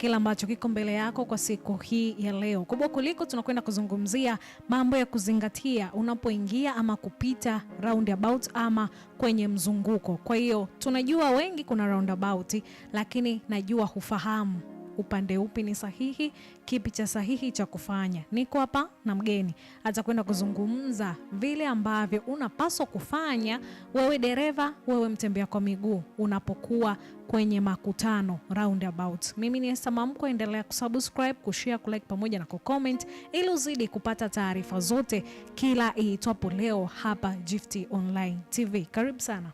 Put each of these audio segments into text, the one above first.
kile ambacho kiko mbele yako kwa siku hii ya leo. Kubwa kuliko, tunakwenda kuzungumzia mambo ya kuzingatia unapoingia ama kupita roundabout ama kwenye mzunguko. Kwa hiyo tunajua wengi kuna roundabout, lakini najua hufahamu upande upi ni sahihi, kipi cha sahihi cha kufanya. Niko hapa na mgeni atakwenda kuzungumza vile ambavyo unapaswa kufanya wewe dereva, wewe mtembea kwa miguu unapokuwa kwenye makutano roundabout. Mimi ni Esther Mamko, endelea kusubscribe, kushare, kulike pamoja na kucomment ili uzidi kupata taarifa zote kila iitwapo leo hapa Gift Online TV. Karibu sana.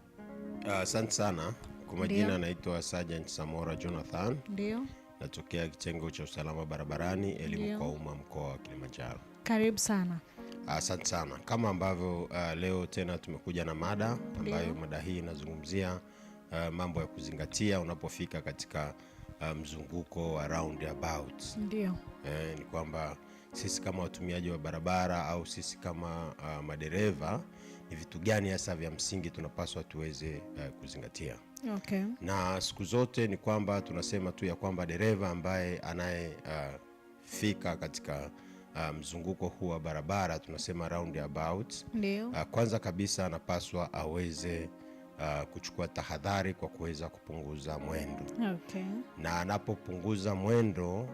Asante sana. Kwa majina naitwa Sergeant Samora Jonathan. Ndio. Natokea kitengo cha usalama barabarani, elimu kwa umma, mkoa wa Kilimanjaro. Karibu sana. Asante sana. Kama ambavyo leo tena tumekuja na mada ambayo mada hii inazungumzia mambo ya kuzingatia unapofika katika mzunguko wa roundabout. Ndio. Ni kwamba sisi kama watumiaji wa barabara au sisi kama madereva, ni vitu gani hasa vya msingi tunapaswa tuweze kuzingatia. Okay. Na siku zote ni kwamba tunasema tu ya kwamba dereva ambaye anayefika katika mzunguko huu wa barabara, tunasema roundabout, ndio, kwanza kabisa anapaswa aweze kuchukua tahadhari kwa kuweza kupunguza mwendo. Okay. Na anapopunguza mwendo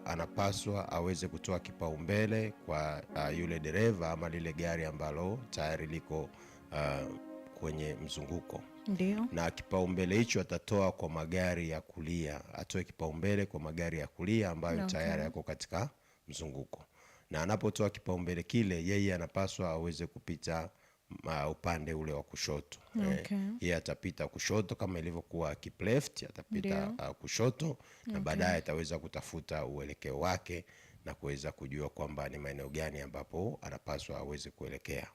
anapaswa aweze kutoa kipaumbele kwa yule dereva ama lile gari ambalo tayari liko kwenye mzunguko. Ndio. Na kipaumbele hicho atatoa kwa magari ya kulia, atoe kipaumbele kwa magari ya kulia ambayo tayari yako katika mzunguko. Na anapotoa kipaumbele kile, yeye anapaswa aweze kupita upande ule wa kushoto. Yeye atapita kushoto kama ilivyokuwa keep left, atapita kushoto. Na baadaye ataweza kutafuta uelekeo wake na kuweza kujua kwamba ni maeneo gani ambapo anapaswa aweze kuelekea.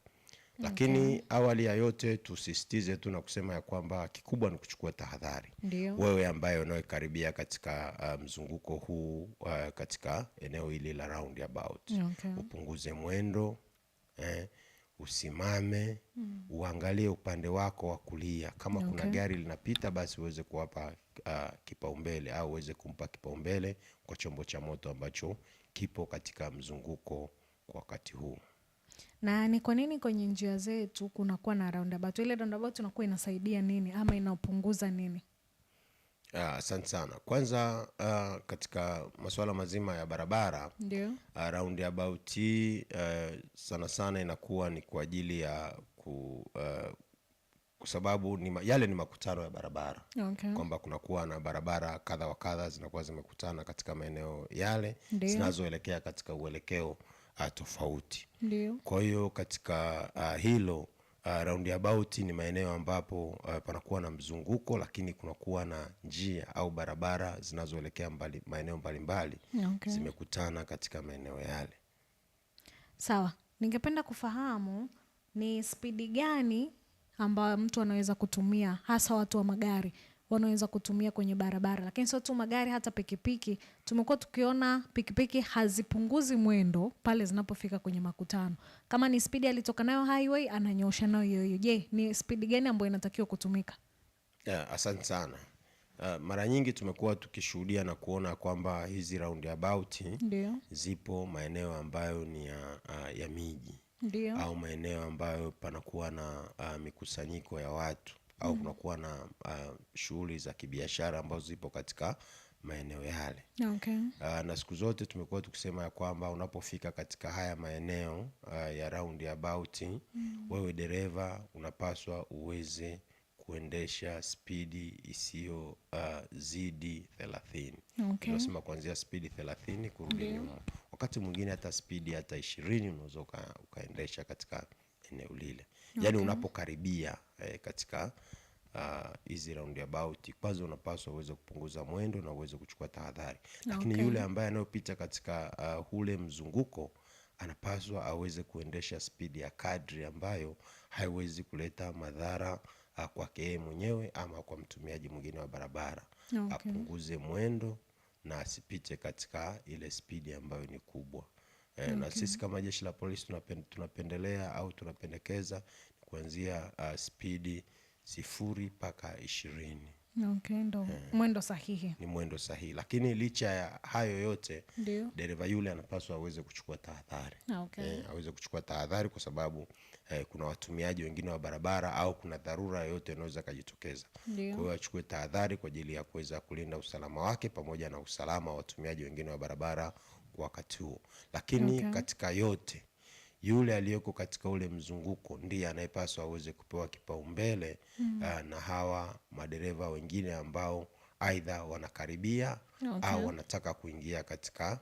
Lakini awali ya yote tusisitize tu na kusema ya kwamba kikubwa ni kuchukua tahadhari. Wewe ambaye unaokaribia katika mzunguko huu katika eneo hili la roundabout, upunguze mwendo, usimame, uangalie upande wako wa kulia. Kama kuna gari linapita, basi uweze kuwapa kipaumbele au uweze kumpa kipaumbele kwa chombo cha moto ambacho kipo katika mzunguko kwa wakati huu. Na ni kwa nini kwenye njia zetu kunakuwa na roundabout? Ile roundabout inakuwa inasaidia nini ama inapunguza nini? Asante sana. Kwanza katika masuala mazima ya barabara, roundabout sana sana inakuwa ni kwa ajili ya kwa sababu yale ni makutano ya barabara. Kwamba kunakuwa na barabara kadha wa kadha zinakuwa zimekutana katika maeneo yale, zinazoelekea katika uelekeo tofauti. Kwa hiyo katika hilo roundabout ni maeneo ambapo panakuwa na mzunguko, lakini kunakuwa na njia au barabara zinazoelekea maeneo mbalimbali zimekutana katika maeneo yale. Sawa. Ningependa kufahamu ni spidi gani ambayo mtu anaweza kutumia, hasa watu wa magari wanaweza kutumia kwenye barabara. Lakini sio tu magari, hata pikipiki. Tumekuwa tukiona pikipiki hazipunguzi mwendo pale zinapofika kwenye makutano. Kama ni spidi alitoka nayo highway, ananyosha nayo hiyo. Je, ni spidi gani ambayo inatakiwa kutumika? Asante sana. Mara nyingi tumekuwa tukishuhudia na kuona kwamba hizi roundabout zipo maeneo ambayo ni ya miji. Au maeneo ambayo panakuwa na mikusanyiko ya watu au kunakuwa na shughuli za kibiashara ambazo zipo katika maeneo yale. Na siku zote tumekuwa tukisema ya kwamba unapofika katika haya maeneo ya roundabout, wewe dereva unapaswa uweze kuendesha spidi isiyo zidi 30. Tunasema kuanzia spidi 30 kurudi nyuma. Wakati mwingine hata spidi hata 20 unaweza ukaendesha katika eneo lile. Yaani unapokaribia katika hizi roundabout, kwanza unapaswa uweze kupunguza mwendo na uweze kuchukua tahadhari. Lakini yule ambaye anayopita katika ule mzunguko anapaswa aweze kuendesha spidi ya kadri ambayo haiwezi kuleta madhara kwake yeye mwenyewe ama kwa mtumiaji mwingine wa barabara. Apunguze mwendo na asipite katika ile spidi ambayo ni kubwa. Na sisi kama jeshi la polisi tunapendelea au tunapendekeza kuanzia spidi 0 mpaka 20. Okay, ndo mwendo sahihi. Ni mwendo sahihi, lakini licha ya hayo yote, dereva yule anapaswa aweze kuchukua tahadhari. Okay. Aweze kuchukua tahadhari kwa sababu kuna watumiaji wengine wa barabara au kuna dharura yoyote inaweza kujitokeza. Kwa hiyo achukue tahadhari kwa ajili ya kuweza kulinda usalama wake pamoja na usalama wa watumiaji wengine wa barabara kwa wakati huo. Lakini katika yote, yule aliyeko katika ule mzunguko ndiye anayepaswa aweze kupewa kipaumbele na hawa madereva wengine ambao aidha wanakaribia au wanataka kuingia katika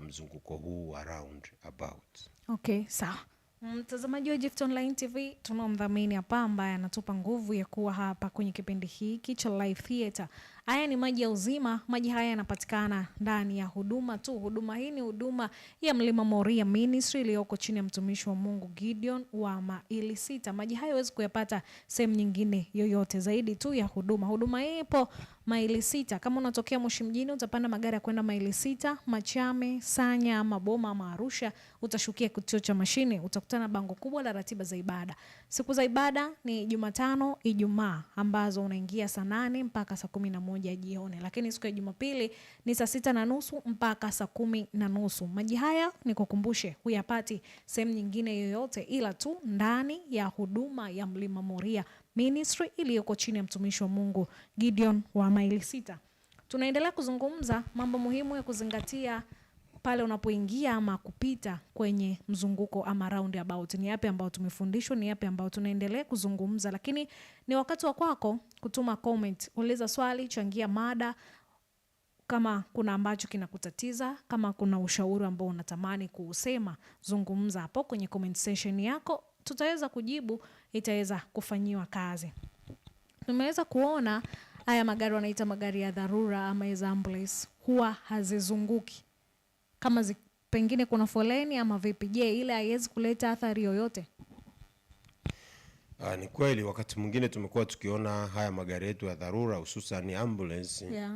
mzunguko huu wa roundabout. Okay, sawa. Mtazamaji wa Gift Online TV, tunamdhamini hapa ambaye anatupa nguvu ya kuwa hapa kwenye kipindi hiki cha Live Theater. Haya ni maji ya uzima. Maji haya yanapatikana ndani ya huduma tu. Huduma hii ni huduma ya Mlima Moria Ministry iliyoko chini ya mtumishi wa Mungu Gideon wa Maili Sita. Maji haya huwezi kuyapata sehemu nyingine yoyote zaidi tu ya huduma. Huduma hii ipo Maili Sita. Kama unatokea Moshi mjini, utapanda magari ya kwenda Maili Sita, Machame, Sanya, Maboma ama Arusha, utashukia kituo cha mashine, utakutana bango kubwa la ratiba za ibada. Siku za ibada ni Jumatano, Ijumaa ambazo unaingia saa 8 mpaka saa 11 jioni, lakini siku ya Jumapili ni saa 6:30 mpaka saa 10:30. Maji haya nikukumbushe, huyapati sehemu nyingine yoyote ila tu ndani ya huduma ya Mlima Moria Ministry iliyoko chini ya mtumishi wa Mungu Gideon wa Maili Sita. Tunaendelea kuzungumza mambo muhimu ya kuzingatia pale unapoingia ama kupita kwenye mzunguko ama roundabout. Ni yapi ambao tumefundishwa, ni yapi ambao tunaendelea kuzungumza, lakini ni wakati wa kwako kutuma comment, uliza swali, changia mada. Kama kuna ambacho kinakutatiza, kama kuna ushauri ambao unatamani kuusema, zungumza hapo kwenye comment section yako, tutaweza kujibu, itaweza kufanyiwa kazi. Tumeweza kuona haya magari wanaita magari ya dharura ama hizo ambulance huwa hazizunguki kama pengine kuna foleni ama vipi. Je, ile haiwezi kuleta athari yoyote? Ni kweli wakati mwingine tumekuwa tukiona haya magari yetu ya dharura hususan ambulance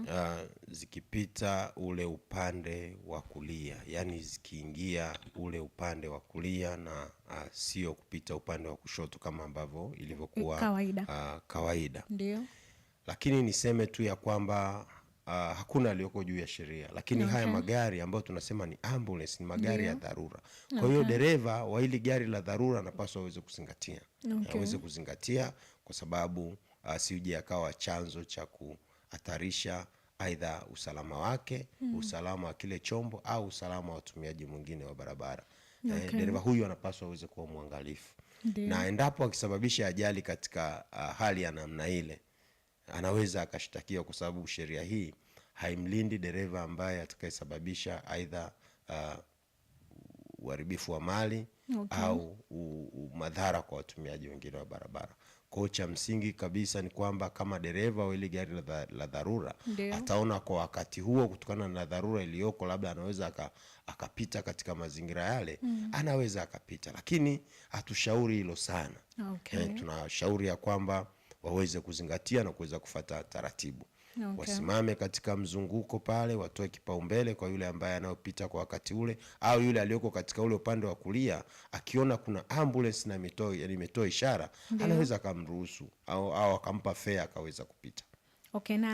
zikipita ule upande wa kulia, yani zikiingia ule upande wa kulia na sio kupita upande wa kushoto kama ambavyo ilivyokuwa kawaida. Ndio. Lakini niseme tu ya kwamba hakuna aliyoko juu ya sheria, lakini haya magari ambayo tunasema ni ambulance ni magari ya dharura. Kwa hiyo dereva wa hili gari la dharura anapaswa aweze kuzingatia. Aweze kuzingatia kwa sababu asije akawa chanzo cha kuhatarisha aidha usalama wake, usalama wa kile chombo au usalama wa watumiaji mwingine wa barabara. Dereva huyu anapaswa aweze kuwa mwangalifu. Na endapo akisababisha ajali katika hali ya namna ile, anaweza akashtakiwa kwa sababu sheria hii haimlindi dereva ambaye atakayesababisha aidha uharibifu wa mali au madhara kwa watumiaji wengine wa barabara. Kwa cha msingi kabisa ni kwamba kama dereva wa ile gari la dharura ataona kwa wakati huo kutokana na dharura iliyoko, labda anaweza akapita katika mazingira yale, anaweza akapita, lakini hatushauri hilo sana. Tunashauri ya kwamba waweze kuzingatia na kuweza kufuata taratibu. Wasimame katika mzunguko pale, watoe kipaumbele kwa yule ambaye anayopita kwa wakati ule, au yule aliyoko katika ule upande wa kulia akiona kuna ambulance na imetoa ishara, anaweza akamruhusu au akampa fare akaweza kupita.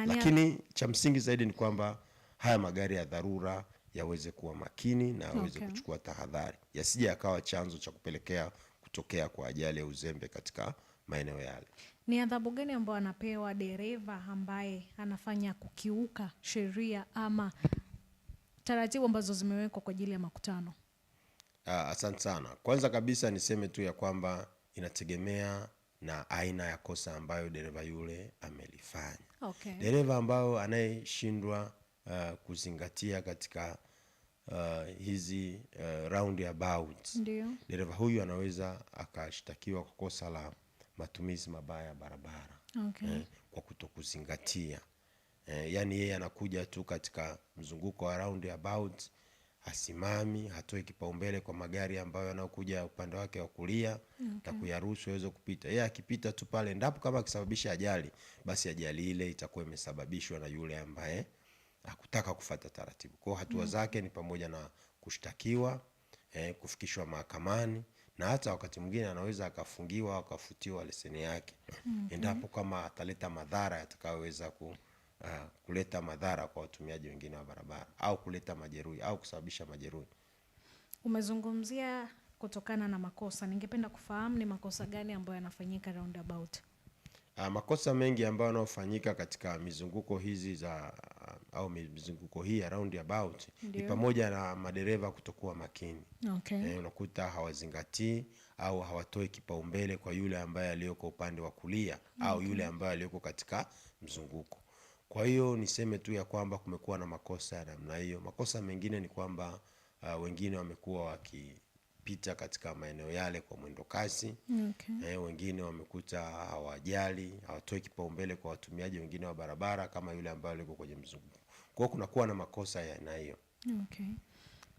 Lakini cha msingi zaidi ni kwamba haya magari ya dharura yaweze kuwa makini na yaweze kuchukua tahadhari, yasije akawa chanzo cha kupelekea kutokea kwa ajali ya uzembe katika maeneo yale. Ni adhabu gani ambayo anapewa dereva ambaye anafanya kukiuka sheria ama taratibu ambazo zimewekwa kwa ajili ya makutano? Asante sana. Kwanza kabisa niseme tu ya kwamba inategemea na aina ya kosa ambayo dereva yule amelifanya. Dereva ambao anayeshindwa kuzingatia katika hizi roundabout, dereva huyu anaweza akashtakiwa kwa kosa la matumizi mabaya ya barabara. Kwa kutokuzingatia. Yani yeye anakuja tu katika mzunguko wa roundabout, hasimami, hatoi kipaumbele kwa magari ambayo yanayokuja upande wake wa kulia na kuyaruhusu yaweze kupita. Yeye akipita tu pale, ndapo kama akisababisha ajali, basi ajali ile itakuwa imesababishwa na yule ambaye hakutaka kufuata taratibu. Kwa hatua zake ni pamoja na kushtakiwa, kufikishwa mahakamani na hata wakati mwingine anaweza akafungiwa au akafutiwa leseni yake endapo kama ataleta madhara yatakayoweza kuleta madhara kwa watumiaji wengine wa barabara au kuleta majeruhi au kusababisha majeruhi. Umezungumzia kutokana na makosa. Ningependa kufahamu ni makosa gani ambayo yanafanyika roundabout? Makosa mengi ambayo yanayofanyika katika mizunguko hizi au mizunguko hii ya roundabout ni pamoja na madereva kutokuwa makini. Unakuta hawazingatii au hawatoi kipaumbele kwa yule ambaye aliyoko upande wa kulia au yule ambaye aliyoko katika mzunguko. Kwa hiyo niseme tu ya kwamba kumekuwa na makosa ya namna hiyo. Makosa mengine ni kwamba wengine wamekuwa wakipita katika maeneo yale kwa mwendo kasi. Wengine wamekuta hawajali, hawatoi kipaumbele kwa watumiaji wengine wa barabara kama yule ambaye yuko kwenye mzunguko. Kwa hiyo kunakuwa na makosa ya aina hiyo.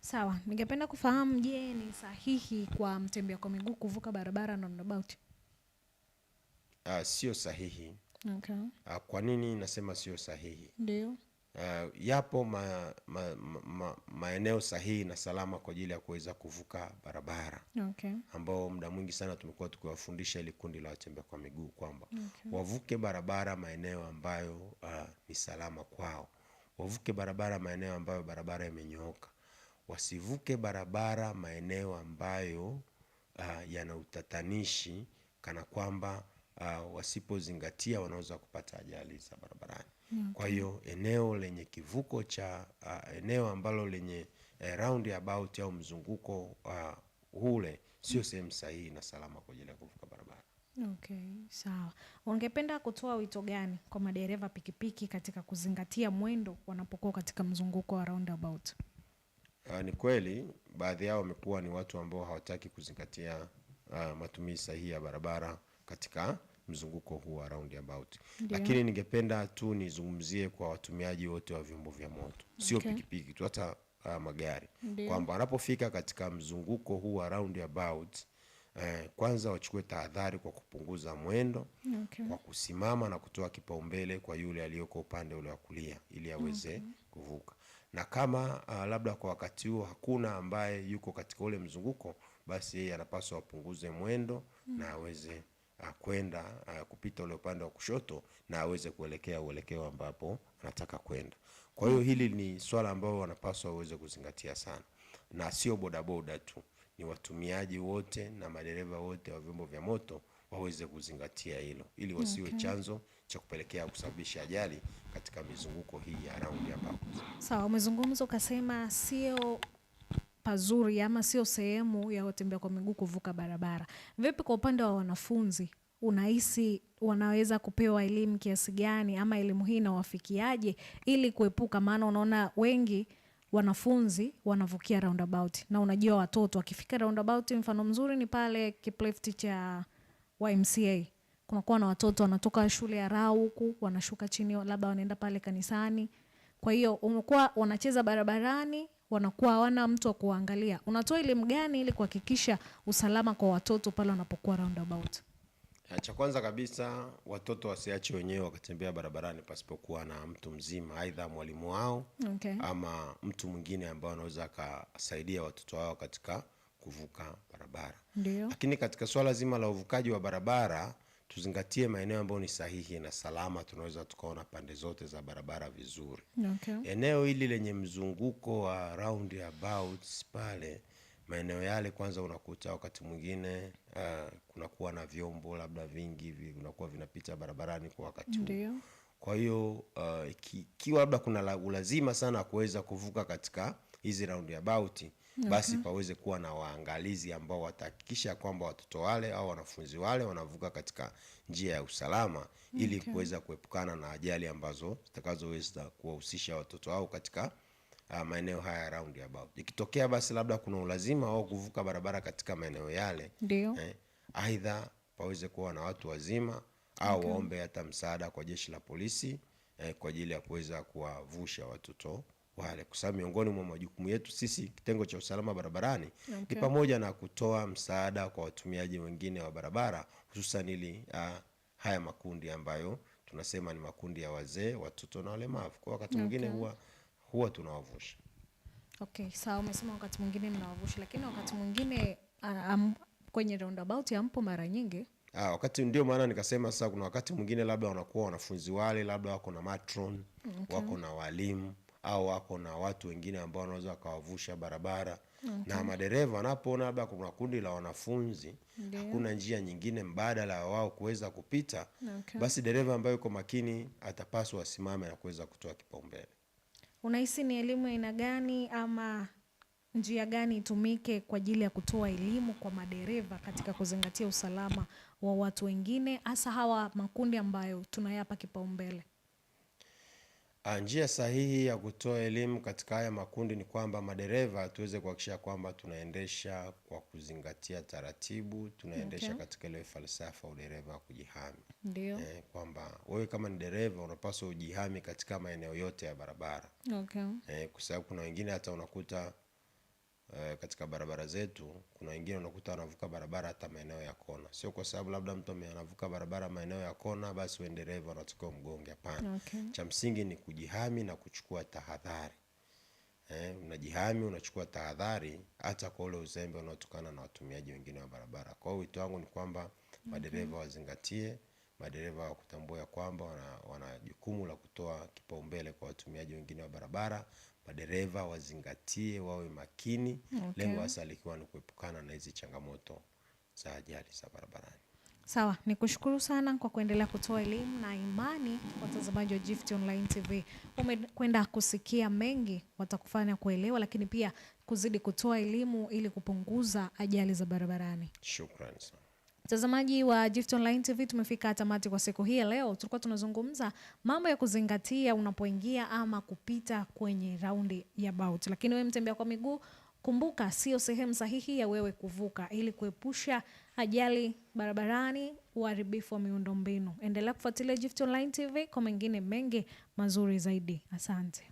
Sawa, ningependa kufahamu, je, ni sahihi kwa mtembea kwa miguu kuvuka barabara na roundabout? Sio sahihi. Kwa nini nasema sio sahihi? Ndio. Yapo maeneo sahihi na salama kwa ajili ya kuweza kuvuka barabara. Ambao muda mwingi sana tumekuwa tukiwafundisha ili kundi la watembea kwa miguu kwamba wavuke barabara maeneo ambayo ni salama kwao. Wavuke barabara maeneo ambayo barabara imenyooka. Wasivuke barabara maeneo ambayo yana utatanishi kana kwamba wasipozingatia wanaweza kupata ajali za barabarani. Kwa hiyo eneo lenye kivuko cha eneo ambalo lenye roundabout au mzunguko ule sio sehemu sahihi na salama kwa ajili ya kuvuka barabara. Sawa. Ungependa kutoa wito gani kwa madereva pikipiki katika kuzingatia mwendo wanapokuwa katika mzunguko wa roundabout? Ni kweli baadhi yao wamekuwa ni watu ambao hawataki kuzingatia matumizi sahihi ya barabara katika mzunguko huu wa roundabout. Lakini ningependa tu nizungumzie kwa watumiaji wote wa vyombo vya moto. Sio pikipiki tu, hata magari. Kwamba wanapofika katika mzunguko huu wa roundabout, kwanza wachukue tahadhari kwa kupunguza mwendo, kwa kusimama na kutoa kipaumbele kwa yule aliyoko upande ule wa kulia ili aweze kuvuka. Na kama labda kwa wakati huo hakuna ambaye yuko katika ule mzunguko, basi yeye anapaswa apunguze mwendo na aweze kwenda kupita ule upande wa kushoto na aweze kuelekea uelekeo ambapo anataka kwenda. Kwa hiyo hili ni swala ambalo wanapaswa waweze kuzingatia sana. Na sio bodaboda tu, ni watumiaji wote na madereva wote wa vyombo vya moto waweze kuzingatia hilo ili wasiwe chanzo cha kupelekea kusababisha ajali katika mizunguko hii ya roundabout. Sawa, umezungumza ukasema sio pazuri ama sio sehemu ya watembea kwa miguu kuvuka barabara. Vipi kwa upande wa wanafunzi? Unahisi wanaweza kupewa elimu kiasi gani ama elimu hii inawafikiaje ili kuepuka, maana unaona wengi wanafunzi wanavukia roundabout na unajua watoto wakifika roundabout, mfano mzuri ni pale Kiplefti cha YMCA. Kunakuwa na watoto wanatoka shule ya Rau huku wanashuka chini labda wanaenda pale kanisani. Kwa hiyo umekuwa wanacheza barabarani, wanakuwa hawana mtu wa kuangalia. Unatoa elimu gani ili kuhakikisha usalama kwa watoto pale wanapokuwa roundabout? Cha kwanza kabisa, watoto wasiache wenyewe wakatembea barabarani pasipokuwa na mtu mzima, aidha mwalimu wao ama mtu mwingine ambaye anaweza kusaidia watoto wao katika kuvuka barabara. Lakini katika swala zima la uvukaji wa barabara, tuzingatie maeneo ambayo ni sahihi na salama, tunaweza tukaona pande zote za barabara vizuri. Eneo hili lenye mzunguko wa roundabout pale, maeneo yale kwanza unakuta wakati mwingine kunakuwa na vyombo labda vingi vinakuwa vinapita barabarani kwa wakati huo. Kwa hiyo ikiwa labda kuna ulazima sana kuweza kuvuka katika hizi roundabout, basi paweze kuwa na waangalizi ambao watahakikisha kwamba watoto wale au wanafunzi wale wanavuka katika njia ya usalama ili kuweza kuepukana na ajali ambazo zitakazoweza kuwahusisha watoto wao katika maeneo haya ya roundabout. Ikitokea basi labda kuna ulazima au kuvuka barabara katika maeneo yale, aidha paweze kuwa na watu wazima au waombe hata msaada kwa jeshi la polisi kwa ajili ya kuweza kuwavusha watoto wale, kwa sababu miongoni mwa majukumu yetu sisi kitengo cha usalama barabarani ni pamoja na kutoa msaada kwa watumiaji wengine wa barabara, hususan ili haya makundi ambayo tunasema ni makundi ya wazee, watoto na walemavu. Kwa wakati mwingine huwa tunawavusha. Sawa, umesema wakati mwingine mnawavusha, lakini wakati mwingine Kwenye roundabout hampo mara nyingi. Wakati ndio maana nikasema sasa kuna wakati mwingine labda wanakuwa wanafunzi wale labda wako na matron, wako na walimu au wako na watu wengine ambao wanaweza wakawavusha barabara. Na madereva wanapoona labda kuna kundi la wanafunzi, hakuna njia nyingine mbadala ya wao kuweza kupita, basi dereva ambaye yuko makini atapaswa asimame na kuweza kutoa kipaumbele. Unahisi ni elimu aina gani ama njia gani itumike kwa ajili ya kutoa elimu kwa madereva katika kuzingatia usalama wa watu wengine, hasa hawa makundi ambayo tunayapa kipaumbele? Njia sahihi ya kutoa elimu katika haya makundi ni kwamba madereva tuweze kuhakikisha kwamba tunaendesha kwa kuzingatia taratibu, tunaendesha katika ile falsafa ya dereva kujihami. Ndio. Kwamba wewe kama ni dereva unapaswa ujihami katika maeneo yote ya barabara. Kwa sababu kuna wengine hata unakuta katika barabara zetu kuna wengine unakuta wanavuka barabara hata maeneo ya kona. Sio kwa sababu labda mtu anavuka barabara maeneo ya kona basi wewe dereva unatakiwa mgonge, hapana. Cha msingi ni kujihami na kuchukua tahadhari. Unajihami, unachukua tahadhari hata kwa ule uzembe unaotokana na watumiaji wengine wa barabara. Kwa hiyo wito wangu ni kwamba madereva wazingatie, madereva wakutambua kwamba wana jukumu la kutoa kipaumbele kwa watumiaji wengine wa barabara. Madereva wazingatie, wawe makini, lengo hasa likiwa ni kuepukana na hizi changamoto za ajali za barabarani. Sawa, nikushukuru sana kwa kuendelea kutoa elimu, na imani watazamaji wa Gift Online TV umekwenda kusikia mengi, watakufanya kuelewa, lakini pia kuzidi kutoa elimu ili kupunguza ajali za barabarani. Shukrani sana. Mtazamaji wa Gift Online TV, tumefika tamati kwa siku hii leo. Tulikuwa tunazungumza mambo ya kuzingatia unapoingia ama kupita kwenye roundabout. Lakini wewe mtembea kwa miguu, kumbuka sio sehemu sahihi ya wewe kuvuka, ili kuepusha ajali barabarani, uharibifu wa miundombinu. Endelea kufuatilia Gift Online TV kwa mengine mengi mazuri zaidi. Asante.